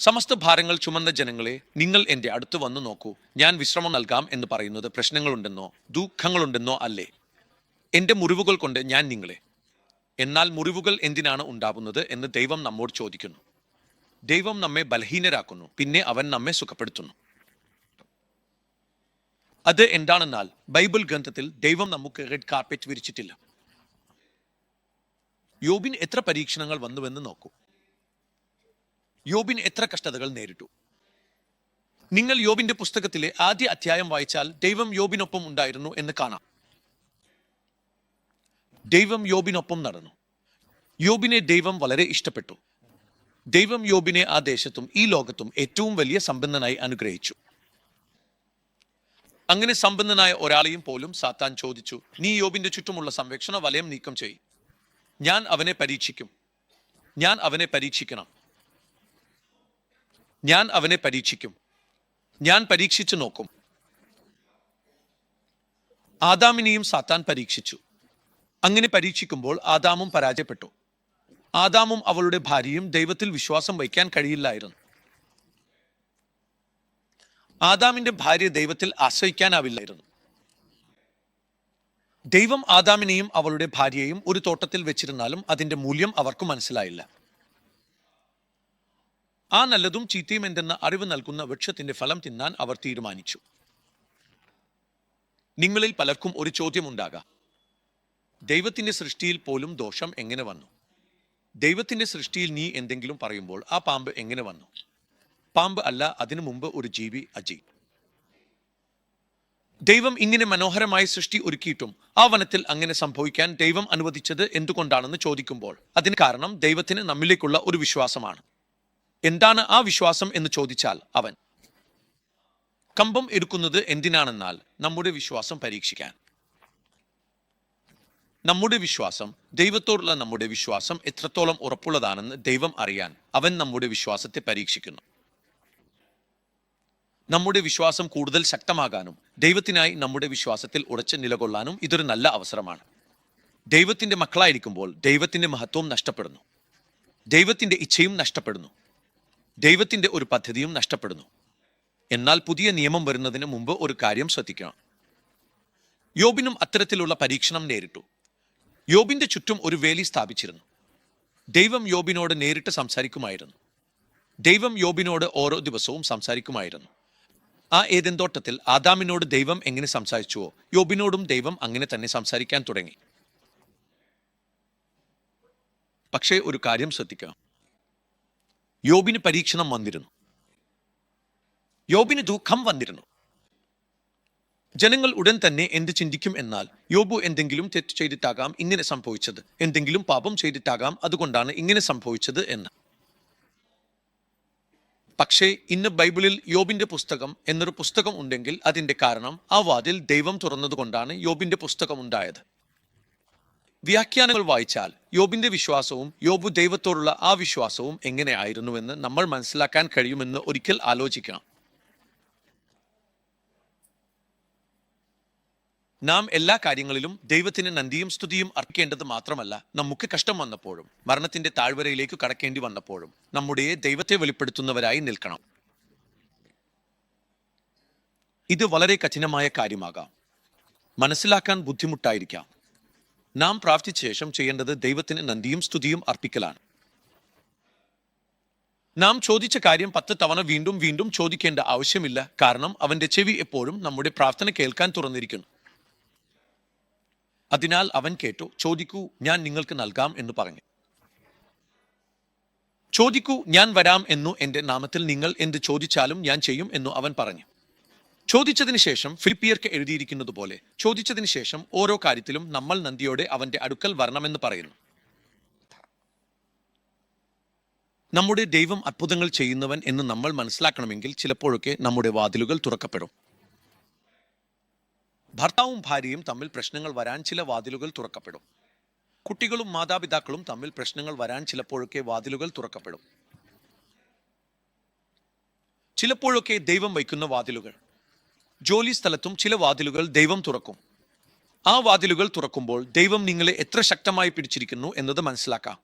സമസ്ത ഭാരങ്ങൾ ചുമന്ന ജനങ്ങളെ, നിങ്ങൾ എൻ്റെ അടുത്ത് വന്നു നോക്കൂ, ഞാൻ വിശ്രമം നൽകാം എന്ന് പറയുന്നത് പ്രശ്നങ്ങളുണ്ടെന്നോ ദുഃഖങ്ങളുണ്ടെന്നോ അല്ലേ? എൻ്റെ മുറിവുകൾ കൊണ്ട് ഞാൻ നിങ്ങളെ. എന്നാൽ മുറിവുകൾ എന്തിനാണ് ഉണ്ടാവുന്നത് എന്ന് ദൈവം നമ്മോട് ചോദിക്കുന്നു. ദൈവം നമ്മെ ബലഹീനരാക്കുന്നു, പിന്നെ അവൻ നമ്മെ സുഖപ്പെടുത്തുന്നു. അത് എന്താണെന്നാൽ ബൈബിൾ ഗ്രന്ഥത്തിൽ ദൈവം നമുക്ക് റെഡ് കാർപ്പറ്റ് വിരിച്ചിട്ടില്ല. യോബിന് എത്ര പരീക്ഷണങ്ങൾ വന്നുവെന്ന് നോക്കൂ. യോബിന് എത്ര കഷ്ടതകൾ നേരിട്ടു. നിങ്ങൾ യോബിന്റെ പുസ്തകത്തിലെ ആദ്യ അധ്യായം വായിച്ചാൽ ദൈവം യോബിനൊപ്പം ഉണ്ടായിരുന്നു എന്ന് കാണാം. ദൈവം യോബിനൊപ്പം നടന്നു. യോബിനെ ദൈവം വളരെ ഇഷ്ടപ്പെട്ടു. ദൈവം യോബിനെ ആ ദേശത്തും ഈ ലോകത്തും ഏറ്റവും വലിയ സമ്പന്നനായി അനുഗ്രഹിച്ചു. അങ്ങനെ സമ്പന്നനായ ഒരാളെയും പോലും സാത്താൻ ചോദിച്ചു, നീ യോബിന്റെ ചുറ്റുമുള്ള സംരക്ഷണ വലയം നീക്കം ചെയ്യും, ഞാൻ അവനെ പരീക്ഷിക്കും, ഞാൻ അവനെ പരീക്ഷിക്കണം, ഞാൻ അവനെ പരീക്ഷിക്കും, ഞാൻ പരീക്ഷിച്ചു നോക്കും. ആദാമിനെയും സാത്താൻ പരീക്ഷിച്ചു. അങ്ങനെ പരീക്ഷിക്കുമ്പോൾ ആദാമും പരാജയപ്പെട്ടു. ആദാമും അവളുടെ ഭാര്യയും ദൈവത്തിൽ വിശ്വാസം വയ്ക്കാൻ കഴിയില്ലായിരുന്നു. ആദാമിന്റെ ഭാര്യ ദൈവത്തിൽ ആശ്രയിക്കാനാവില്ലായിരുന്നു. ദൈവം ആദാമിനെയും അവളുടെ ഭാര്യയെയും ഒരു തോട്ടത്തിൽ വെച്ചിരുന്നാലും അതിന്റെ മൂല്യം അവർക്ക് മനസ്സിലായില്ല. ആ നല്ലതും ചീത്തയും എന്തെന്ന അറിവ് നൽകുന്ന വൃക്ഷത്തിന്റെ ഫലം തിന്നാൻ അവർ തീരുമാനിച്ചു. നിങ്ങളിൽ പലർക്കും ഒരു ചോദ്യമുണ്ടാകാം, ദൈവത്തിന്റെ സൃഷ്ടിയിൽ പോലും ദോഷം എങ്ങനെ വന്നു? ദൈവത്തിന്റെ സൃഷ്ടിയിൽ നീ എന്തെങ്കിലും പറയുമ്പോൾ ആ പാമ്പ് എങ്ങനെ വന്നു? പാമ്പ് അല്ല, അതിനു മുമ്പ് ഒരു ജീവി, അജി. ദൈവം ഇങ്ങനെ മനോഹരമായ സൃഷ്ടി ഒരുക്കിയിട്ടും ആ വനത്തിൽ അങ്ങനെ സംഭവിക്കാൻ ദൈവം അനുവദിച്ചത് എന്തുകൊണ്ടാണെന്ന് ചോദിക്കുമ്പോൾ അതിന് കാരണം ദൈവത്തിന് നമ്മിലേക്കുള്ള ഒരു വിശ്വാസമാണ്. എന്താണ് ആ വിശ്വാസം എന്ന് ചോദിച്ചാൽ അവൻ കമ്പം എടുക്കുന്നത് എന്തിനാണെന്നാൽ നമ്മുടെ വിശ്വാസം പരീക്ഷിക്കാൻ. നമ്മുടെ വിശ്വാസം, ദൈവത്തോടുള്ള നമ്മുടെ വിശ്വാസം എത്രത്തോളം ഉറപ്പുള്ളതാണെന്ന് ദൈവം അറിയാൻ അവൻ നമ്മുടെ വിശ്വാസത്തെ പരീക്ഷിക്കുന്നു. നമ്മുടെ വിശ്വാസം കൂടുതൽ ശക്തമാകാനും ദൈവത്തിനായി നമ്മുടെ വിശ്വാസത്തിൽ ഉറച്ചു നിലകൊള്ളാനും ഇതൊരു നല്ല അവസരമാണ്. ദൈവത്തിന്റെ മക്കളായിരിക്കുമ്പോൾ ദൈവത്തിന്റെ മഹത്വം നഷ്ടപ്പെടുന്നു, ദൈവത്തിന്റെ ഇച്ഛയും നഷ്ടപ്പെടുന്നു, ദൈവത്തിന്റെ ഒരു പദ്ധതിയും നഷ്ടപ്പെടുന്നു. എന്നാൽ പുതിയ നിയമം വരുന്നതിന് മുമ്പ് ഒരു കാര്യം ശ്രദ്ധിക്കണം. യോബിനും അത്തരത്തിലുള്ള പരീക്ഷണം നേരിട്ടു. യോബിന്റെ ചുറ്റും ഒരു വേലി സ്ഥാപിച്ചിരുന്നു. ദൈവം യോബിനോട് നേരിട്ട് സംസാരിക്കുമായിരുന്നു. ദൈവം യോബിനോട് ഓരോ ദിവസവും സംസാരിക്കുമായിരുന്നു. ആ ഏദൻ തോട്ടത്തിൽ ആദാമിനോട് ദൈവം എങ്ങനെ സംസാരിച്ചുവോ യോബിനോടും ദൈവം അങ്ങനെ തന്നെ സംസാരിക്കാൻ തുടങ്ങി. പക്ഷേ ഒരു കാര്യം ശ്രദ്ധിക്കാം, യോബിന് പരീക്ഷണം വന്നിരുന്നു, യോബിന് ദുഃഖം വന്നിരുന്നു. ജനങ്ങൾ ഉടൻ തന്നെ എന്ത് ചിന്തിക്കും എന്നാൽ യോബു എന്തെങ്കിലും തെറ്റ് ചെയ്തിട്ടാകാം ഇങ്ങനെ സംഭവിച്ചത്, എന്തെങ്കിലും പാപം ചെയ്തിട്ടാകാം അതുകൊണ്ടാണ് ഇങ്ങനെ സംഭവിച്ചത് എന്ന്. പക്ഷേ ഇന്ന് ബൈബിളിൽ യോബിന്റെ പുസ്തകം എന്നൊരു പുസ്തകം ഉണ്ടെങ്കിൽ അതിന്റെ കാരണം ആ വാതിൽ ദൈവം തുറന്നതുകൊണ്ടാണ് യോബിന്റെ പുസ്തകം ഉണ്ടായത്. വ്യാഖ്യാനങ്ങൾ വായിച്ചാൽ യോബിന്റെ വിശ്വാസവും യോബു ദൈവത്തോടുള്ള ആ വിശ്വാസവും എങ്ങനെയായിരുന്നുവെന്ന് നമ്മൾ മനസ്സിലാക്കാൻ കഴിയുമെന്ന് ഒരിക്കൽ ആലോചിക്കണം. നാം എല്ലാ കാര്യങ്ങളിലും ദൈവത്തിന് നന്ദിയും സ്തുതിയും അർപ്പിക്കേണ്ടത് മാത്രമല്ല, നമുക്ക് കഷ്ടം വന്നപ്പോഴും മരണത്തിന്റെ താഴ്വരയിലേക്ക് കടക്കേണ്ടി വന്നപ്പോഴും നമ്മുടെ ദൈവത്തെ വെളിപ്പെടുത്തുന്നവരായി നിൽക്കണം. ഇത് വളരെ കഠിനമായ കാര്യമാകാം, മനസ്സിലാക്കാൻ ബുദ്ധിമുട്ടായിരിക്കാം. നാം പ്രാർത്ഥിച്ച ശേഷം ചെയ്യേണ്ടത് ദൈവത്തിന് നന്ദിയും സ്തുതിയും അർപ്പിക്കലാണ്. നാം ചോദിച്ച കാര്യം 10 തവണ വീണ്ടും വീണ്ടും ചോദിക്കേണ്ട ആവശ്യമില്ല, കാരണം അവന്റെ ചെവി എപ്പോഴും നമ്മുടെ പ്രാർത്ഥന കേൾക്കാൻ തുറന്നിരിക്കുന്നു. അതിനാൽ അവൻ കേട്ടു, ചോദിക്കൂ, ഞാൻ നിങ്ങൾക്ക് നൽകാം എന്ന് പറഞ്ഞു. ചോദിക്കൂ, ഞാൻ വരാം എന്നു എൻ്റെ നാമത്തിൽ നിങ്ങൾ എന്ത് ചോദിച്ചാലും ഞാൻ ചെയ്യും എന്നു അവൻ പറഞ്ഞു. ചോദിച്ചതിന് ശേഷം ഫിലിപ്പിയർക്ക് എഴുതിയിരിക്കുന്നത് പോലെ ചോദിച്ചതിന് ശേഷം ഓരോ കാര്യത്തിലും നമ്മൾ നന്ദിയോടെ അവന്റെ അടുക്കൽ വരണമെന്ന് പറയുന്നു. നമ്മുടെ ദൈവം അത്ഭുതങ്ങൾ ചെയ്യുന്നവൻ എന്ന് നമ്മൾ മനസ്സിലാക്കണമെങ്കിൽ ചിലപ്പോഴൊക്കെ നമ്മുടെ വാതിലുകൾ തുറക്കപ്പെടും. ഭർത്താവും ഭാര്യയും തമ്മിൽ പ്രശ്നങ്ങൾ വരാൻ ചില വാതിലുകൾ തുറക്കപ്പെടും. കുട്ടികളും മാതാപിതാക്കളും തമ്മിൽ പ്രശ്നങ്ങൾ വരാൻ ചിലപ്പോഴൊക്കെ വാതിലുകൾ തുറക്കപ്പെടും. ചിലപ്പോഴൊക്കെ ദൈവം വയ്ക്കുന്ന വാതിലുകൾ. ജോലി സ്ഥലത്തും ചില വാതിലുകൾ ദൈവം തുറക്കും. ആ വാതിലുകൾ തുറക്കുമ്പോൾ ദൈവം നിങ്ങളെ എത്ര ശക്തമായി പിടിച്ചിരിക്കുന്നു എന്നത് മനസ്സിലാക്കാം.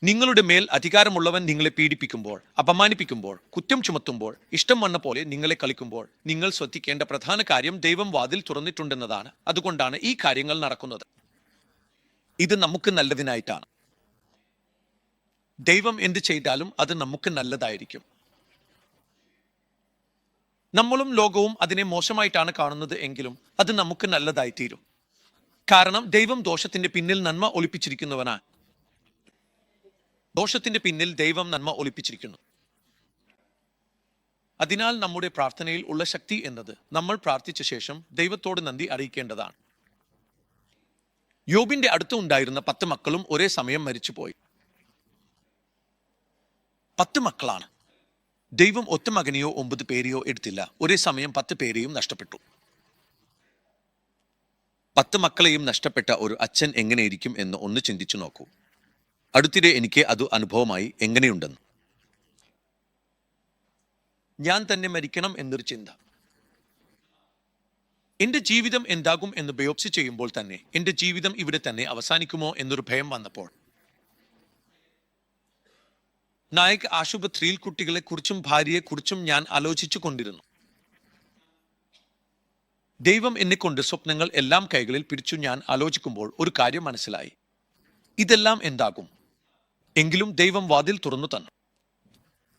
നിങ്ങളുടെ മേൽ അധികാരമുള്ളവൻ നിങ്ങളെ പീഡിപ്പിക്കുമ്പോൾ, അപമാനിപ്പിക്കുമ്പോൾ, കുറ്റം ചുമത്തുമ്പോൾ, ഇഷ്ടം വന്ന പോലെ നിങ്ങളെ കളിക്കുമ്പോൾ നിങ്ങൾ ശ്രദ്ധിക്കേണ്ട പ്രധാന കാര്യം ദൈവം വാതിൽ തുറന്നിട്ടുണ്ടെന്നതാണ്. അതുകൊണ്ടാണ് ഈ കാര്യങ്ങൾ നടക്കുന്നത്. ഇത് നമുക്ക് നല്ലതിനായിട്ടാണ്. ദൈവം എന്ത് ചെയ്താലും അത് നമുക്ക് നല്ലതായിരിക്കും. നമ്മളും ലോകവും അതിനെ മോശമായിട്ടാണ് കാണുന്നത് എങ്കിലും അത് നമുക്ക് നല്ലതായി തീരും. കാരണം ദൈവം ദോഷത്തിന്റെ പിന്നിൽ നന്മ ഒളിപ്പിച്ചിരിക്കുന്നവനാണ്. ദോഷത്തിന്റെ പിന്നിൽ ദൈവം നന്മ ഒളിപ്പിച്ചിരിക്കുന്നു. അതിനാൽ നമ്മുടെ പ്രാർത്ഥനയിൽ ഉള്ള ശക്തി എന്നത് നമ്മൾ പ്രാർത്ഥിച്ച ശേഷം ദൈവത്തോട് നന്ദി അറിയിക്കേണ്ടതാണ്. യോബിന്റെ അടുത്ത് ഉണ്ടായിരുന്ന 10 മക്കളും ഒരേ സമയം മരിച്ചുപോയി. 10 മക്കളാണ്. ദൈവം ഒറ്റ മകനെയോ 9 പേരെയോ എടുത്തില്ല. ഒരേ സമയം 10 പേരെയും നഷ്ടപ്പെട്ടു. 10 മക്കളെയും നഷ്ടപ്പെട്ട ഒരു അച്ഛൻ എങ്ങനെയിരിക്കും എന്ന് ഒന്ന് ചിന്തിച്ചു നോക്കൂ. അടുത്തിടെ എനിക്ക് അത് അനുഭവമായി. എങ്ങനെയുണ്ടെന്ന്. ഞാൻ തന്നെ മരിക്കണം എന്നൊരു ചിന്ത. എന്റെ ജീവിതം എന്താകും എന്ന് ബയോപ്സി ചെയ്യുമ്പോൾ തന്നെ എന്റെ ജീവിതം ഇവിടെ തന്നെ അവസാനിക്കുമോ എന്നൊരു ഭയം വന്നപ്പോൾ നായക് ആശുപത്രിയിൽ കുട്ടികളെ കുറിച്ചും ഭാര്യയെക്കുറിച്ചും ഞാൻ ആലോചിച്ചു കൊണ്ടിരുന്നു. ദൈവം എന്നെ കൊണ്ട് സ്വപ്നങ്ങൾ എല്ലാം കൈകളിൽ പിടിച്ചു ഞാൻ ആലോചിക്കുമ്പോൾ ഒരു കാര്യം മനസ്സിലായി. ഇതെല്ലാം എന്താകും? എങ്കിലും ദൈവം വാതിൽ തുറന്നു തന്നു.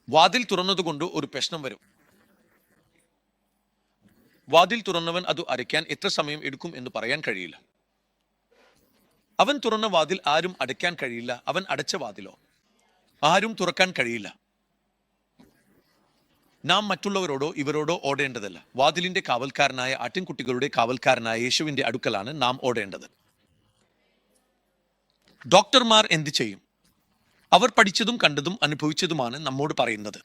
വാതിൽ തുറന്നതുകൊണ്ട് ഒരു പ്രശ്നം വരും. വാതിൽ തുറന്നവൻ അത് അടയ്ക്കാൻ എത്ര സമയം എടുക്കും എന്ന് പറയാൻ കഴിയില്ല. അവൻ തുറന്ന വാതിൽ ആരും അടയ്ക്കാൻ കഴിയില്ല. അവൻ അടച്ച വാതിലോ ആരും തുറക്കാൻ കഴിയില്ല. നാം മറ്റുള്ളവരോടോ ഇവരോടോ ഓടേണ്ടതല്ല. വാതിലിന്റെ കാവൽക്കാരനായ ആട്ടിൻകുട്ടികളുടെ കാവൽക്കാരനായ യേശുവിന്റെ അടുക്കലാണ് നാം ഓടേണ്ടത്. ഡോക്ടർമാർ എന്ത് ചെയ്യും? അവർ പഠിച്ചതും കണ്ടതും അനുഭവിച്ചതുമാണ് നമ്മോട് പറയുന്നത്.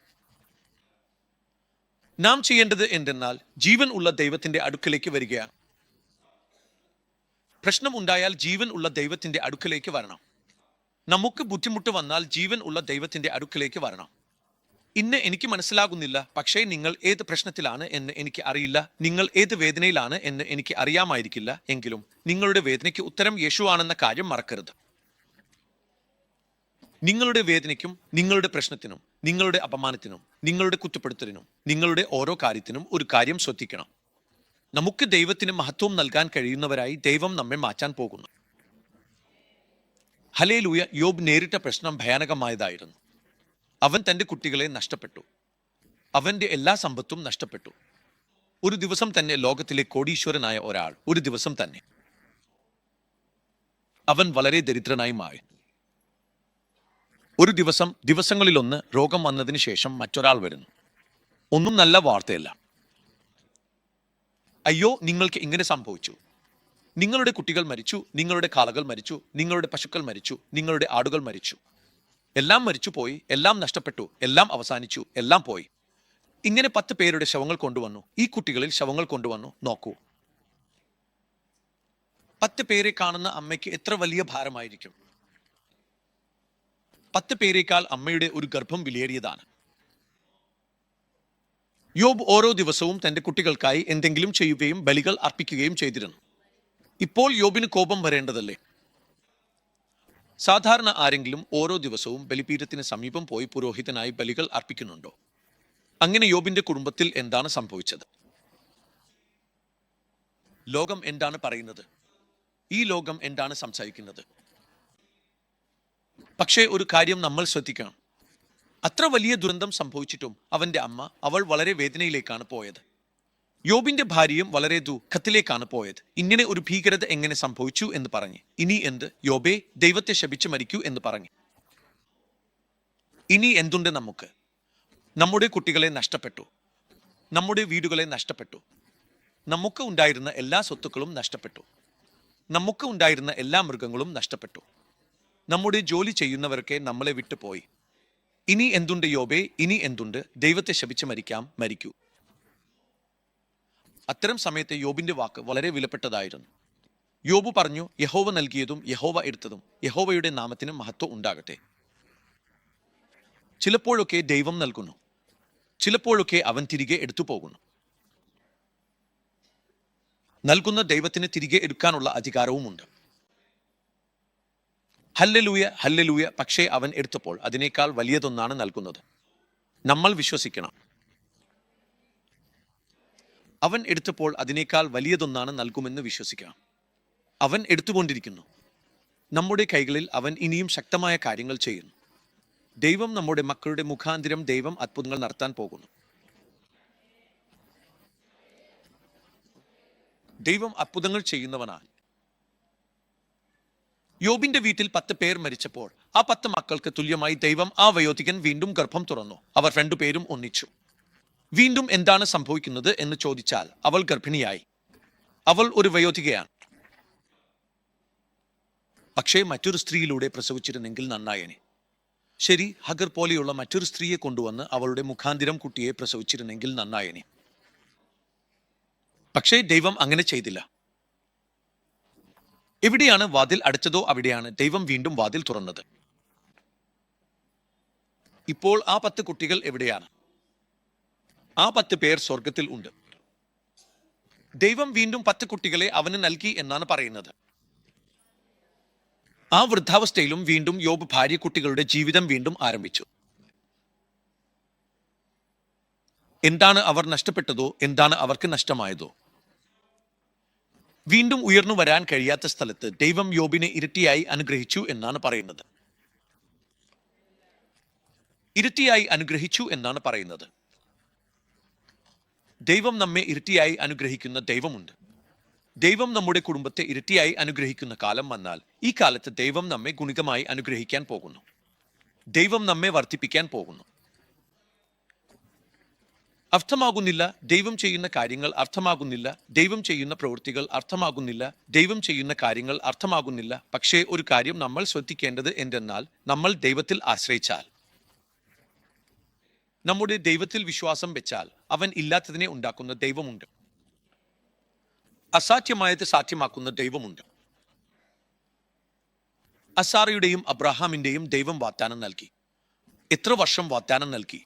നാം ചെയ്യേണ്ടത് എന്തെന്നാൽ ജീവൻ ഉള്ള ദൈവത്തിന്റെ അടുക്കലേക്ക് വരികയാണ്. പ്രശ്നം ഉണ്ടായാൽ ജീവൻ ഉള്ള ദൈവത്തിന്റെ അടുക്കലേക്ക് വരണം. നമുക്ക് ബുദ്ധിമുട്ട് വന്നാൽ ജീവൻ ഉള്ള ദൈവത്തിന്റെ അടുക്കലേക്ക് വരണം. ഇന്ന് എനിക്ക് മനസ്സിലാകുന്നില്ല, പക്ഷേ നിങ്ങൾ ഏത് പ്രശ്നത്തിലാണ് എന്ന് എനിക്ക് അറിയില്ല. നിങ്ങൾ ഏത് വേദനയിലാണ് എന്ന് എനിക്ക് അറിയാമായിരിക്കില്ല. എങ്കിലും നിങ്ങളുടെ വേദനയ്ക്ക് ഉത്തരം യേശുവാണെന്ന കാര്യം മറക്കരുത്. നിങ്ങളുടെ വേദനയ്ക്കും നിങ്ങളുടെ പ്രശ്നത്തിനും നിങ്ങളുടെ അപമാനത്തിനും നിങ്ങളുടെ കുറ്റപ്പെടുത്തലിനും നിങ്ങളുടെ ഓരോ കാര്യത്തിനും ഒരു കാര്യം ശ്രദ്ധിക്കണം. നമുക്ക് ദൈവത്തിന് മഹത്വം നൽകാൻ കഴിയുന്നവരായി ദൈവം നമ്മെ മാറ്റാൻ പോകുന്നു. ഹല്ലേലൂയ. യോബ് നേരിട്ട പ്രശ്നം ഭയാനകമായതായിരുന്നു. അവൻ തന്റെ കുട്ടികളെ നഷ്ടപ്പെട്ടു. അവന്റെ എല്ലാ സമ്പത്തും നഷ്ടപ്പെട്ടു. ഒരു ദിവസം തന്നെ ലോകത്തിലെ കോടീശ്വരനായ ഒരാൾ. ഒരു ദിവസം തന്നെ അവൻ വളരെ ദരിദ്രനായി മാറി. ഒരു ദിവസങ്ങളിലൊന്ന് രോഗം വന്നതിന് ശേഷം മറ്റൊരാൾ വരുന്നു. ഒന്നും നല്ല വാർത്തയല്ല. അയ്യോ, നിങ്ങൾക്ക് ഇങ്ങനെ സംഭവിച്ചു. നിങ്ങളുടെ കുട്ടികൾ മരിച്ചു, നിങ്ങളുടെ കാളകൾ മരിച്ചു, നിങ്ങളുടെ പശുക്കൾ മരിച്ചു, നിങ്ങളുടെ ആടുകൾ മരിച്ചു. എല്ലാം മരിച്ചു പോയി, എല്ലാം നഷ്ടപ്പെട്ടു, എല്ലാം അവസാനിച്ചു, എല്ലാം പോയി. ഇങ്ങനെ 10 പേരുടെ ശവങ്ങൾ കൊണ്ടുവന്നു. ഈ കുട്ടികളിൽ ശവങ്ങൾ കൊണ്ടുവന്നു. നോക്കൂ, 10 പേരെ കാണുന്ന അമ്മയ്ക്ക് എത്ര വലിയ ഭാരമായിരിക്കും. 10 പേരേക്കാൾ അമ്മയുടെ ഒരു ഗർഭം വിലയേറിയതാണ്. യോബ് ഓരോ ദിവസവും തന്റെ കുട്ടികൾക്കായി എന്തെങ്കിലും ചെയ്യുകയും ബലികൾ അർപ്പിക്കുകയും ചെയ്തിരുന്നു. ഇപ്പോൾ യോബിന് കോപം വരേണ്ടതല്ലേ? സാധാരണ ആരെങ്കിലും ഓരോ ദിവസവും ബലിപീഠത്തിന് സമീപം പോയി പുരോഹിതനായി ബലികൾ അർപ്പിക്കുന്നുണ്ടോ? അങ്ങനെ യോബിന്റെ കുടുംബത്തിൽ എന്താണ് സംഭവിച്ചത്? ലോകം എന്താണ് പറയുന്നത്? ഈ ലോകം എന്താണ് സംസാരിക്കുന്നത്? പക്ഷേ ഒരു കാര്യം നമ്മൾ ശ്രദ്ധിക്കണം. അത്ര വലിയ ദുരന്തം സംഭവിച്ചിട്ടും അവൾ വളരെ വേദനയിലേക്കാണ് പോയത്. യോബിന്റെ ഭാര്യയും വളരെ ദുഃഖത്തിലേക്കാണ് പോയത്. ഇങ്ങനെ ഒരു ഭീകരത എങ്ങനെ സംഭവിച്ചു എന്ന് പറഞ്ഞ്. ഇനി എന്ത്? യോബേ, ദൈവത്തെ ശപിച്ച് മരിക്കൂ എന്ന് പറഞ്ഞു. ഇനി എന്തുണ്ട് നമുക്ക്? നമ്മുടെ കുട്ടികളെ നഷ്ടപ്പെട്ടു. നമ്മുടെ വീടുകളെ നഷ്ടപ്പെട്ടു. നമുക്ക് ഉണ്ടായിരുന്ന എല്ലാ സ്വത്തുക്കളും നഷ്ടപ്പെട്ടു. നമുക്ക് ഉണ്ടായിരുന്ന എല്ലാ മൃഗങ്ങളും നഷ്ടപ്പെട്ടു. നമ്മുടെ ജോലി ചെയ്യുന്നവരൊക്കെ നമ്മളെ വിട്ടുപോയി. ഇനി എന്തുണ്ട് യോബേ? ഇനി എന്തുണ്ട്? ദൈവത്തെ ശപിച്ച് മരിക്കൂ. അത്തരം സമയത്ത് യോബിന്റെ വാക്ക് വളരെ വിലപ്പെട്ടതായിരുന്നു. യോബ് പറഞ്ഞു, യഹോവ നൽകിയതും യഹോവ എടുത്തതും യഹോവയുടെ നാമത്തിന് മഹത്വം ഉണ്ടാകട്ടെ. ചിലപ്പോഴൊക്കെ ദൈവം നൽകുന്നു, ചിലപ്പോഴൊക്കെ അവൻ തിരികെ എടുത്തു പോകുന്നു. നൽകുന്ന ദൈവത്തിന് തിരികെ എടുക്കാനുള്ള അധികാരവുമുണ്ട്. ഹല്ലേലൂയ ഹല്ലേലൂയ, പക്ഷേ അവൻ എടുത്തപ്പോൾ അതിനേക്കാൾ വലിയതൊന്നാണ് നൽകുന്നത്. നമ്മൾ വിശ്വസിക്കണം. അവൻ എടുത്തപ്പോൾ അതിനേക്കാൾ വലിയതൊന്നാണ് നൽകുമെന്ന് വിശ്വസിക്കണം. അവൻ എടുത്തുകൊണ്ടിരിക്കുന്നു. നമ്മുടെ കൈകളിൽ അവൻ ഇനിയും ശക്തമായ കാര്യങ്ങൾ ചെയ്യുന്നു. ദൈവം നമ്മുടെ മക്കളുടെ മുഖാന്തിരം ദൈവം അത്ഭുതങ്ങൾ നടത്താൻ പോകുന്നു. ദൈവം അത്ഭുതങ്ങൾ ചെയ്യുന്നവനാണ്. യോബിന്റെ വീട്ടിൽ 10 പേർ മരിച്ചപ്പോൾ ആ 10 മക്കൾക്ക് തുല്യമായി ദൈവം ആ വയോധികൻ വീണ്ടും ഗർഭം തുറന്നു. അവർ 2 പേരും ഒന്നിച്ചു. വീണ്ടും എന്താണ് സംഭവിക്കുന്നത് എന്ന് ചോദിച്ചാൽ അവൾ ഗർഭിണിയായി. അവൾ ഒരു വയോധികയാണ്. പക്ഷേ മറ്റൊരു സ്ത്രീയിലൂടെ പ്രസവിച്ചിരുന്നെങ്കിൽ നന്നായനെ. ശരി, ഹഗർ പോലെയുള്ള മറ്റൊരു സ്ത്രീയെ കൊണ്ടുവന്ന് അവളുടെ മുഖാന്തിരം കുട്ടിയെ പ്രസവിച്ചിരുന്നെങ്കിൽ നന്നായനെ. പക്ഷേ ദൈവം അങ്ങനെ ചെയ്തില്ല. എവിടെയാണ് വാതിൽ അടച്ചതോ അവിടെയാണ് ദൈവം വീണ്ടും വാതിൽ തുറന്നത്. ഇപ്പോൾ ആ 10 കുട്ടികൾ എവിടെയാണ്? ആ 10 പേർ സ്വർഗത്തിൽ ഉണ്ട്. ദൈവം വീണ്ടും 10 കുട്ടികളെ അവന് നൽകി എന്നാണ് പറയുന്നത്. ആ വൃദ്ധാവസ്ഥയിലും വീണ്ടും യോബ് ഭാര്യ കുട്ടികളുടെ ജീവിതം വീണ്ടും ആരംഭിച്ചു. എന്താണ് അവർ നഷ്ടപ്പെട്ടതോ, എന്താണ് അവർക്ക് നഷ്ടമായതോ? വീണ്ടും ഉയർന്നു വരാൻ കഴിയാത്ത സ്ഥലത്ത് ദൈവം യോബിനെ ഇരട്ടിയായി അനുഗ്രഹിച്ചു എന്നാണ് പറയുന്നത്. ഇരട്ടിയായി അനുഗ്രഹിച്ചു എന്നാണ് പറയുന്നത്. ദൈവം നമ്മെ ഇരട്ടിയായി അനുഗ്രഹിക്കുന്ന ദൈവമുണ്ട്. ദൈവം നമ്മുടെ കുടുംബത്തെ ഇരട്ടിയായി അനുഗ്രഹിക്കുന്ന കാലം വന്നാൽ ഈ കാലത്ത് ദൈവം നമ്മെ ഗുണികമായി അനുഗ്രഹിക്കാൻ പോകുന്നു. ദൈവം നമ്മെ വർദ്ധിപ്പിക്കാൻ പോകുന്നു. അർത്ഥമാകുന്നില്ല, ദൈവം ചെയ്യുന്ന കാര്യങ്ങൾ അർത്ഥമാകുന്നില്ല, ദൈവം ചെയ്യുന്ന പ്രവൃത്തികൾ അർത്ഥമാകുന്നില്ല, ദൈവം ചെയ്യുന്ന കാര്യങ്ങൾ അർത്ഥമാകുന്നില്ല. പക്ഷേ ഒരു കാര്യം നമ്മൾ ശ്രദ്ധിക്കേണ്ടത് എന്തെന്നാൽ, നമ്മൾ ദൈവത്തിൽ ആശ്രയിച്ചാൽ, നമ്മുടെ ദൈവത്തിൽ വിശ്വാസം വെച്ചാൽ അവൻ ഇല്ലാത്തതിനെ ഉണ്ടാക്കുന്ന ദൈവമുണ്ട്. അസാധ്യമായത് സാധ്യമാക്കുന്ന ദൈവമുണ്ട്. അസാറയുടെയും അബ്രഹാമിന്റെയും ദൈവം വാഗ്ദാനം നൽകി. എത്ര വർഷം വാഗ്ദാനം നൽകി?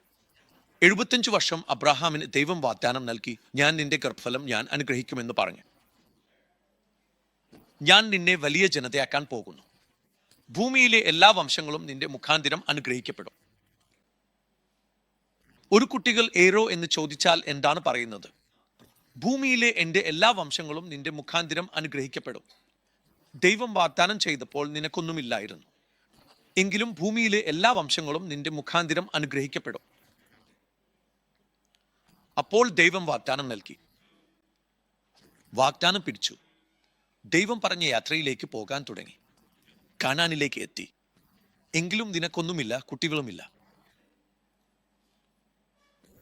75 വർഷം അബ്രഹാമിന് ദൈവം വാഗ്ദാനം നൽകി. ഞാൻ നിന്റെ ഗർഭഫലം ഞാൻ അനുഗ്രഹിക്കുമെന്ന് പറഞ്ഞു. ഞാൻ നിന്നെ വലിയ ജനതയാക്കാൻ പോകുന്നു. ഭൂമിയിലെ എല്ലാ വംശങ്ങളും നിന്റെ മുഖാന്തിരം അനുഗ്രഹിക്കപ്പെടും. ഒരു കുട്ടികൾ ഏറോ എന്ന് ചോദിച്ചാൽ എന്താണ് പറയുന്നത്? ഭൂമിയിലെ എൻ്റെ എല്ലാ വംശങ്ങളും നിന്റെ മുഖാന്തിരം അനുഗ്രഹിക്കപ്പെടും. ദൈവം വാഗ്ദാനം ചെയ്തപ്പോൾ നിനക്കൊന്നുമില്ലായിരുന്നു. എങ്കിലും ഭൂമിയിലെ എല്ലാ വംശങ്ങളും നിന്റെ മുഖാന്തിരം അനുഗ്രഹിക്കപ്പെടും. അപ്പോൾ ദൈവം വാഗ്ദാനം നൽകി. വാഗ്ദാനം പിടിച്ചു. ദൈവം പറഞ്ഞ യാത്രയിലേക്ക് പോകാൻ തുടങ്ങി. കാനാനിലേക്ക് എത്തി. എങ്കിലും നിനക്കൊന്നുമില്ല, കുട്ടികളുമില്ല.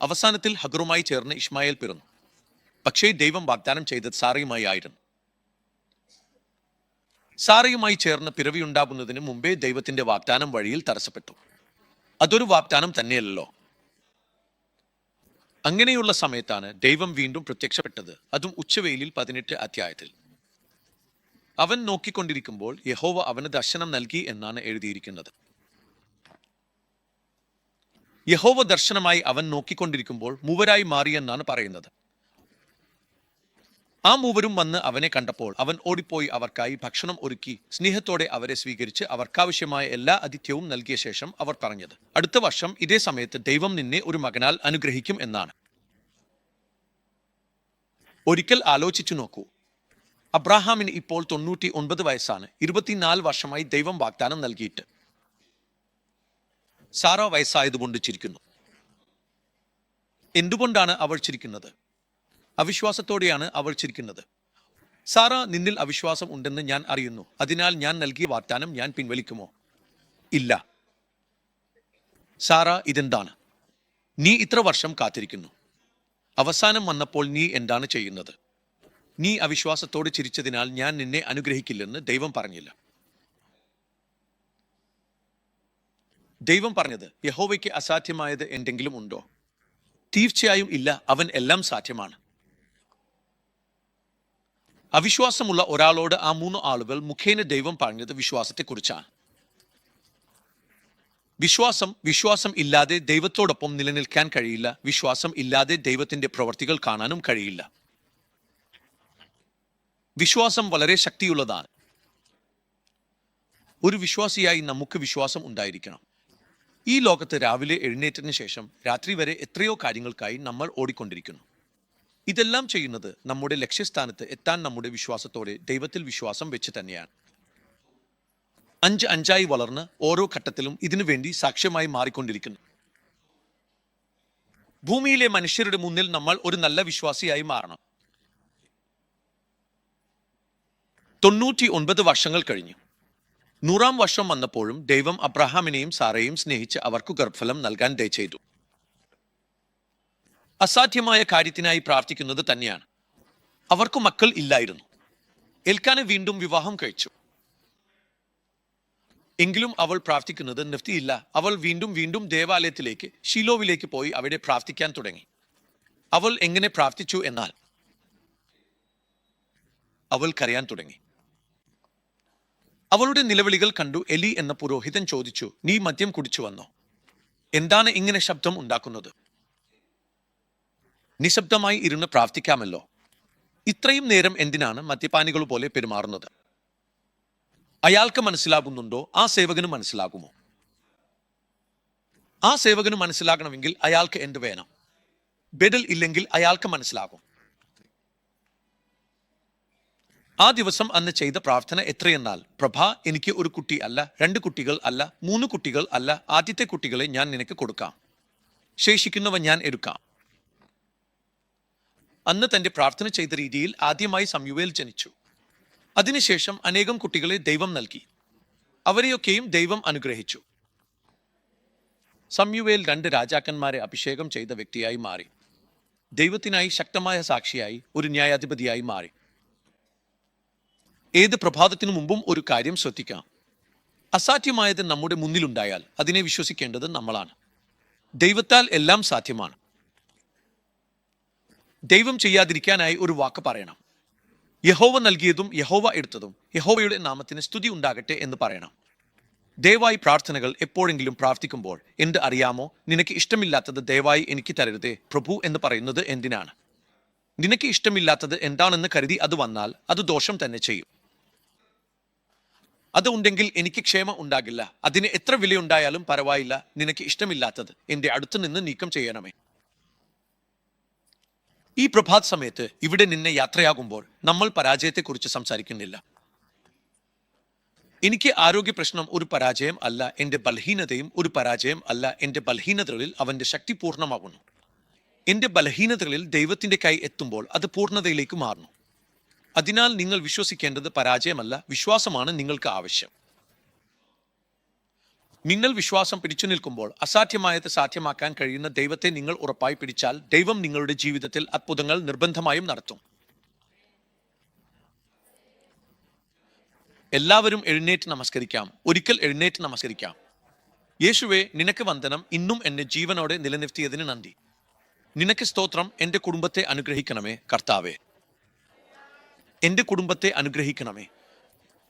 അവസാനത്തിൽ ഹഗറുമായി ചേർന്ന് ഇഷ്മായേൽ പിറന്നു. പക്ഷേ ദൈവം വാഗ്ദാനം ചെയ്തത് സാറയുമായി ആയിരുന്നു. സാറയുമായി ചേർന്ന് പിറവിയുണ്ടാകുന്നതിന് മുമ്പേ ദൈവത്തിന്റെ വാഗ്ദാനം വഴിയിൽ തടസ്സപ്പെട്ടു. അതൊരു വാഗ്ദാനം തന്നെയല്ലോ. അങ്ങനെയുള്ള സമയത്താണ് ദൈവം വീണ്ടും പ്രത്യക്ഷപ്പെട്ടത്, അതും ഉച്ചവെയിലിൽ 18 അധ്യായത്തിൽ. അവൻ നോക്കിക്കൊണ്ടിരിക്കുമ്പോൾ യഹോവ അവന് ദർശനം നൽകി എന്നാണ് എഴുതിയിരിക്കുന്നത്. യഹോവ ദർശനമായി അവൻ നോക്കിക്കൊണ്ടിരിക്കുമ്പോൾ മൂവരായി മാറി എന്നാണ് പറയുന്നത്. ആ മൂവരും വന്ന് അവനെ കണ്ടപ്പോൾ അവൻ ഓടിപ്പോയി അവർക്കായി ഭക്ഷണം ഒരുക്കി സ്നേഹത്തോടെ അവരെ സ്വീകരിച്ച് അവർക്കാവശ്യമായ എല്ലാ ആതിഥ്യവും നൽകിയ ശേഷം അവർ പറഞ്ഞത്, അടുത്ത വർഷം ഇതേ സമയത്ത് ദൈവം നിന്നെ ഒരു മകനാൽ അനുഗ്രഹിക്കും എന്നാണ്. ഒരിക്കൽ ആലോചിച്ചു നോക്കൂ. അബ്രഹാമിന് ഇപ്പോൾ 99 വയസ്സാണ്. 24 വർഷമായി ദൈവം വാഗ്ദാനം നൽകിയിട്ട്. സാറ വയസ്സായതുകൊണ്ട് ചിരിക്കുന്നു. എന്തുകൊണ്ടാണ് അവൾ ചിരിക്കുന്നത്? അവിശ്വാസത്തോടെയാണ് അവൾ ചിരിക്കുന്നത്. സാറ, നിന്നിൽ അവിശ്വാസം ഉണ്ടെന്ന് ഞാൻ അറിയുന്നു. അതിനാൽ ഞാൻ നൽകിയ വാഗ്ദാനം ഞാൻ പിൻവലിക്കുമോ? ഇല്ല. സാറ, ഇതെന്താണ്? നീ ഇത്ര വർഷം കാത്തിരിക്കുന്നു. അവസാനം വന്നപ്പോൾ നീ എന്താണ് ചെയ്യുന്നത്? നീ അവിശ്വാസത്തോട് ചിരിച്ചതിനാൽ ഞാൻ നിന്നെ അനുഗ്രഹിക്കില്ലെന്ന് ദൈവം പറഞ്ഞില്ല. ദൈവം പറഞ്ഞത്, യഹോവയ്ക്ക് അസാധ്യമായത് എന്തെങ്കിലും ഉണ്ടോ? തീർച്ചയായും ഇല്ല. അവൻ എല്ലാം സാധ്യമാണ്. അവിശ്വാസമുള്ള ഒരാളോട് ആ 3 ആളുകൾ മുഖേന ദൈവം പറഞ്ഞത് വിശ്വാസത്തെക്കുറിച്ചാണ്. വിശ്വാസം ഇല്ലാതെ ദൈവത്തോടൊപ്പം നിലനിൽക്കാൻ കഴിയില്ല. വിശ്വാസം ഇല്ലാതെ ദൈവത്തിന്റെ പ്രവർത്തികൾ കാണാനും കഴിയില്ല. വിശ്വാസം വളരെ ശക്തിയുള്ളതാണ്. ഒരു വിശ്വാസിയായി നമുക്ക് വിശ്വാസം ഉണ്ടായിരിക്കണം. ഈ ലോകത്ത് രാവിലെ എഴുന്നേറ്റതിന് ശേഷം രാത്രി വരെ എത്രയോ കാര്യങ്ങൾക്കായി നമ്മൾ ഓടിക്കൊണ്ടിരിക്കുന്നു. ഇതെല്ലാം ചെയ്യുന്നത് നമ്മുടെ ലക്ഷ്യസ്ഥാനത്ത് എത്താൻ നമ്മുടെ വിശ്വാസത്തോടെ ദൈവത്തിൽ വിശ്വാസം വെച്ച് തന്നെയാണ്. അഞ്ചായി വളർന്ന് ഓരോ ഘട്ടത്തിലും ഇതിനു വേണ്ടി സാക്ഷ്യമായി മാറിക്കൊണ്ടിരിക്കുന്നു. ഭൂമിയിലെ മനുഷ്യരുടെ മുന്നിൽ നമ്മൾ ഒരു നല്ല വിശ്വാസിയായി മാറണം. 99 വർഷങ്ങൾ കഴിഞ്ഞു. 100-ാം വർഷം വന്നപ്പോഴും ദൈവം അബ്രഹാമിനെയും സാറയെയും സ്നേഹിച്ച് അവർക്ക് ഗർഭഫലം നൽകാൻ ദയ ചെയ്തു. അസാധ്യമായ കാര്യത്തിനായി പ്രാർത്ഥിക്കുന്നത് തന്നെയാണ്. അവർക്ക് മക്കൾ ഇല്ലായിരുന്നു. എൽക്കാന വീണ്ടും വിവാഹം കഴിച്ചു. എങ്കിലും അവൾ പ്രാർത്ഥിക്കുന്നത് നിർത്തിയില്ല. അവൾ വീണ്ടും ദേവാലയത്തിലേക്ക് ഷീലോവിലേക്ക് പോയി അവിടെ പ്രാർത്ഥിക്കാൻ തുടങ്ങി. അവൾ എങ്ങനെ പ്രാർത്ഥിച്ചു എന്നാൽ അവൾ കരയാൻ തുടങ്ങി. അവളുടെ നിലവിളികൾ കണ്ടു എലി എന്ന പുരോഹിതൻ ചോദിച്ചു, നീ മദ്യം കുടിച്ചു വന്നോ? എന്താണ് ഇങ്ങനെ ശബ്ദം ഉണ്ടാക്കുന്നത്? നിശബ്ദമായി ഇരുന്ന് പ്രാർത്ഥിക്കാമല്ലോ. ഇത്രയും നേരം എന്തിനാണ് മദ്യപാനികൾ പോലെ പെരുമാറുന്നത്? അയാൾക്ക് മനസ്സിലാകുന്നുണ്ടോ? ആ സേവകന് മനസ്സിലാകുമോ? ആ സേവകന് മനസ്സിലാകണമെങ്കിൽ അയാൾക്ക് എന്ത് വേണം? ബെഡൽ ഇല്ലെങ്കിൽ അയാൾക്ക് മനസ്സിലാകും. ആ ദിവസം അന്ന് ചെയ്ത പ്രാർത്ഥന എത്രയെന്നാൽ, പ്രഭ, എനിക്ക് ഒരു കുട്ടി അല്ല, 2 കുട്ടികൾ അല്ല, 3 കുട്ടികൾ അല്ല, ആദ്യത്തെ കുട്ടികളെ ഞാൻ നിനക്ക് കൊടുക്കാം, ശേഷിക്കുന്നവ ഞാൻ എടുക്കാം. അന്ന് തന്റെ പ്രാർത്ഥന ചെയ്ത രീതിയിൽ ആദ്യമായി ശമൂവേൽ ജനിച്ചു. അതിനുശേഷം അനേകം കുട്ടികളെ ദൈവം നൽകി. അവരെയൊക്കെയും ദൈവം അനുഗ്രഹിച്ചു. ശമൂവേൽ 2 രാജാക്കന്മാരെ അഭിഷേകം ചെയ്ത വ്യക്തിയായി മാറി. ദൈവത്തിനായി ശക്തമായ സാക്ഷിയായി, ഒരു ന്യായാധിപതിയായി മാറി. ഏത് പ്രഭാതത്തിനു മുമ്പും ഒരു കാര്യം ശ്രദ്ധിക്കാം. അസാധ്യമായത് നമ്മുടെ മുന്നിലുണ്ടായാൽ അതിനെ വിശ്വസിക്കേണ്ടത് നമ്മളാണ്. ദൈവത്താൽ എല്ലാം സാധ്യമാണ്. ദൈവം ചെയ്യാതിരിക്കാനായി ഒരു വാക്ക് പറയണം. യഹോവ നൽകിയതും യഹോവ എടുത്തതും യഹോവയുടെ നാമത്തിന് സ്തുതി ഉണ്ടാകട്ടെ എന്ന് പറയണം. ദയവായി പ്രാർത്ഥനകൾ എപ്പോഴെങ്കിലും പ്രാർത്ഥിക്കുമ്പോൾ, എന്ത് അറിയാമോ, നിനക്ക് ഇഷ്ടമില്ലാത്തത് ദയവായി എനിക്ക് തരരുതേ പ്രഭു എന്ന് പറയുന്നത് എന്തിനാണ്? നിനക്ക് ഇഷ്ടമില്ലാത്തത് എന്താണെന്ന് കരുതി അത് വന്നാൽ അത് ദോഷം തന്നെ ചെയ്യും. അത് ഉണ്ടെങ്കിൽ എനിക്ക് ക്ഷേമം ഉണ്ടാകില്ല. അതിന് എത്ര വിലയുണ്ടായാലും പരവായില്ല. നിനക്ക് ഇഷ്ടമില്ലാത്തത് എന്റെ അടുത്ത് നിന്ന് നീക്കം ചെയ്യണമേ. ഈ പ്രഭാത സമയത്ത് ഇവിടെ നിന്ന് യാത്രയാകുമ്പോൾ നമ്മൾ പരാജയത്തെക്കുറിച്ച് സംസാരിക്കുന്നില്ല. എനിക്ക് ആരോഗ്യ പ്രശ്നം ഒരു പരാജയം അല്ല. എന്റെ ബലഹീനതയും ഒരു പരാജയം അല്ല. എന്റെ ബലഹീനതകളിൽ അവന്റെ ശക്തി പൂർണ്ണമാകുന്നു. എന്റെ ബലഹീനതകളിൽ ദൈവത്തിന്റെ കൈ എത്തുമ്പോൾ അത് പൂർണ്ണതയിലേക്ക് മാറുന്നു. അതിനാൽ നിങ്ങൾ വിശ്വസിക്കേണ്ടത് പരാജയമല്ല, വിശ്വാസമാണ് നിങ്ങൾക്ക് ആവശ്യം. നിങ്ങൾ വിശ്വാസം പിടിച്ചു നിൽക്കുമ്പോൾ അസാധ്യമായത് സാധ്യമാക്കാൻ കഴിയുന്ന ദൈവത്തെ നിങ്ങൾ ഉറപ്പായി പിടിച്ചാൽ ദൈവം നിങ്ങളുടെ ജീവിതത്തിൽ അത്ഭുതങ്ങൾ നിർബന്ധമായും നടത്തും. എല്ലാവരും എഴുന്നേറ്റ് നമസ്കരിക്കാം. ഒരിക്കൽ എഴുന്നേറ്റ് നമസ്കരിക്കാം. യേശുവേ, നിനക്ക് വന്ദനം. ഇന്നും എന്നെ ജീവനോടെ നിലനിർത്തിയതിന് നന്ദി. നിനക്ക് സ്തോത്രം. എന്റെ കുടുംബത്തെ അനുഗ്രഹിക്കണമേ കർത്താവേ. എന്റെ കുടുംബത്തെ അനുഗ്രഹിക്കണമേ.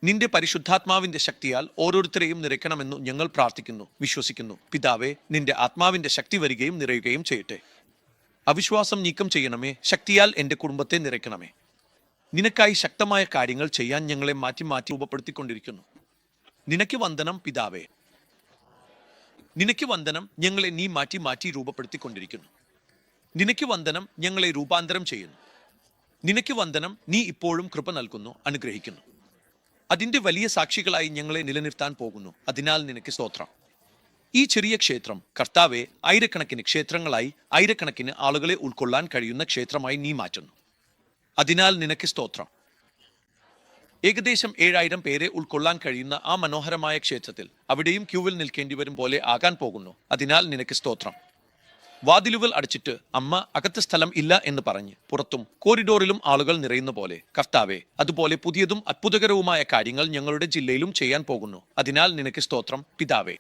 നിന്റെ പരിശുദ്ധാത്മാവിന്റെ ശക്തിയാൽ ഓരോരുത്തരെയും നിറയ്ക്കണമെന്നു ഞങ്ങൾ പ്രാർത്ഥിക്കുന്നു, വിശ്വസിക്കുന്നു. പിതാവേ, നിന്റെ ആത്മാവിന്റെ ശക്തി വരികയും നിറയുകയും ചെയ്യട്ടെ. അവിശ്വാസം നീക്കം ചെയ്യണമേ. ശക്തിയാൽ എന്റെ കുടുംബത്തെ നിറയ്ക്കണമേ. നിനക്കായി ശക്തമായ കാര്യങ്ങൾ ചെയ്യാൻ ഞങ്ങളെ മാറ്റി രൂപപ്പെടുത്തിക്കൊണ്ടിരിക്കുന്നു. നിനക്ക് വന്ദനം പിതാവേ. നിനക്ക് വന്ദനം. ഞങ്ങളെ നീ മാറ്റി രൂപപ്പെടുത്തിക്കൊണ്ടിരിക്കുന്നു. നിനക്ക് വന്ദനം. ഞങ്ങളെ രൂപാന്തരം ചെയ്യുന്നു. നിനക്ക് വന്ദനം. നീ ഇപ്പോഴും കൃപ നൽകുന്നു, അനുഗ്രഹിക്കുന്നു. അതിന്റെ വലിയ സാക്ഷികളായി ഞങ്ങളെ നിലനിർത്താൻ പോകുന്നു. അതിനാൽ നിനക്ക് സ്തോത്രം. ഈ ചെറിയ ക്ഷേത്രം കർത്താവെ ആയിരക്കണക്കിന് ക്ഷേത്രങ്ങളായി, ആയിരക്കണക്കിന് ആളുകളെ ഉൾക്കൊള്ളാൻ കഴിയുന്ന ക്ഷേത്രമായി നീ മാറ്റുന്നു. അതിനാൽ നിനക്ക് സ്തോത്രം. ഏകദേശം 7000 പേരെ ഉൾക്കൊള്ളാൻ കഴിയുന്ന ആ മനോഹരമായ ക്ഷേത്രത്തിൽ അവിടെയും ക്യൂവിൽ നിൽക്കേണ്ടി വരും പോലെ ആകാൻ പോകുന്നു. അതിനാൽ നിനക്ക് സ്തോത്രം. വാതിലുകൾ അടച്ചിട്ട് അമ്മ അകത്ത് സ്ഥലം ഇല്ല എന്ന് പറഞ്ഞ് പുറത്തും കോറിഡോറിലും ആളുകൾ നിറയുന്ന പോലെ കർത്താവെ, അതുപോലെ പുതിയതും അത്ഭുതകരവുമായ കാര്യങ്ങൾ ഞങ്ങളുടെ ജില്ലയിലും ചെയ്യാൻ പോകുന്നു. അതിനാൽ നിനക്ക് സ്തോത്രം പിതാവേ.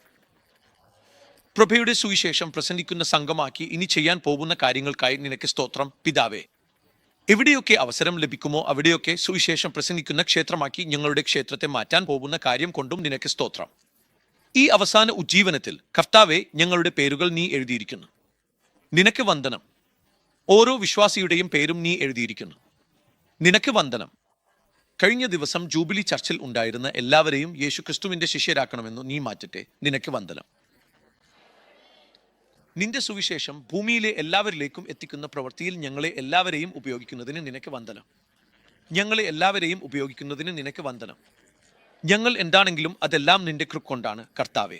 പ്രഭയുടെ സുവിശേഷം പ്രസംഗിക്കുന്ന സംഘമാക്കി ഇനി ചെയ്യാൻ പോകുന്ന കാര്യങ്ങൾക്കായി നിനക്ക് സ്തോത്രം പിതാവേ. എവിടെയൊക്കെ അവസരം ലഭിക്കുമോ അവിടെയൊക്കെ സുവിശേഷം പ്രസംഗിക്കുന്ന ക്ഷേത്രമാക്കി ഞങ്ങളുടെ ക്ഷേത്രത്തെ മാറ്റാൻ പോകുന്ന കാര്യം കൊണ്ടും നിനക്ക് സ്തോത്രം. ഈ അവസാന ഉജ്ജീവനത്തിൽ കർത്താവെ, ഞങ്ങളുടെ പേരുകൾ നീ എഴുതിയിരിക്കുന്നു. നിനക്ക് വന്ദനം. ഓരോ വിശ്വാസിയുടെയും പേരും നീ എഴുതിയിരിക്കുന്നു. നിനക്ക് വന്ദനം. കഴിഞ്ഞ ദിവസം ജൂബിലി ചർച്ചിൽ ഉണ്ടായിരുന്ന എല്ലാവരെയും യേശു ക്രിസ്തുവിന്റെ ശിഷ്യരാക്കണമെന്നു നീ മാറ്റട്ടെ. നിനക്ക് വന്ദനം. നിന്റെ സുവിശേഷം ഭൂമിയിലെ എല്ലാവരിലേക്കും എത്തിക്കുന്ന പ്രവൃത്തിയിൽ ഞങ്ങളെ എല്ലാവരെയും ഉപയോഗിക്കുന്നതിന് നിനക്ക് വന്ദനം. ഞങ്ങളെ എല്ലാവരെയും ഉപയോഗിക്കുന്നതിന് നിനക്ക് വന്ദനം. ഞങ്ങൾ എന്താണെങ്കിലും അതെല്ലാം നിന്റെ കൃപകൊണ്ടാണ് കർത്താവേ.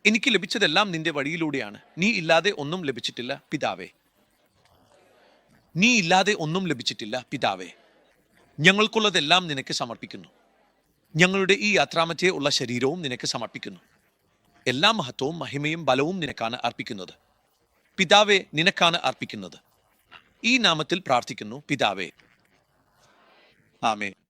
എനിക്ക് ലഭിച്ചതെല്ലാം നിന്റെ വഴിയിലൂടെയാണ്. നീ ഇല്ലാതെ ഒന്നും ലഭിച്ചിട്ടില്ല പിതാവേ. നീ ഇല്ലാതെ ഒന്നും ലഭിച്ചിട്ടില്ല പിതാവേ. ഞങ്ങൾക്കുള്ളതെല്ലാം നിനക്ക് സമർപ്പിക്കുന്നു. ഞങ്ങളുടെ ഈ യാത്രാമധ്യേ ഉള്ള ശരീരവും നിനക്ക് സമർപ്പിക്കുന്നു. എല്ലാ മഹത്വവും മഹിമയും ബലവും നിനക്കാണ് അർപ്പിക്കുന്നത് പിതാവേ. നിനക്കാണ് അർപ്പിക്കുന്നത്. ഈ നാമത്തിൽ പ്രാർത്ഥിക്കുന്നു പിതാവേ. ആമേൻ.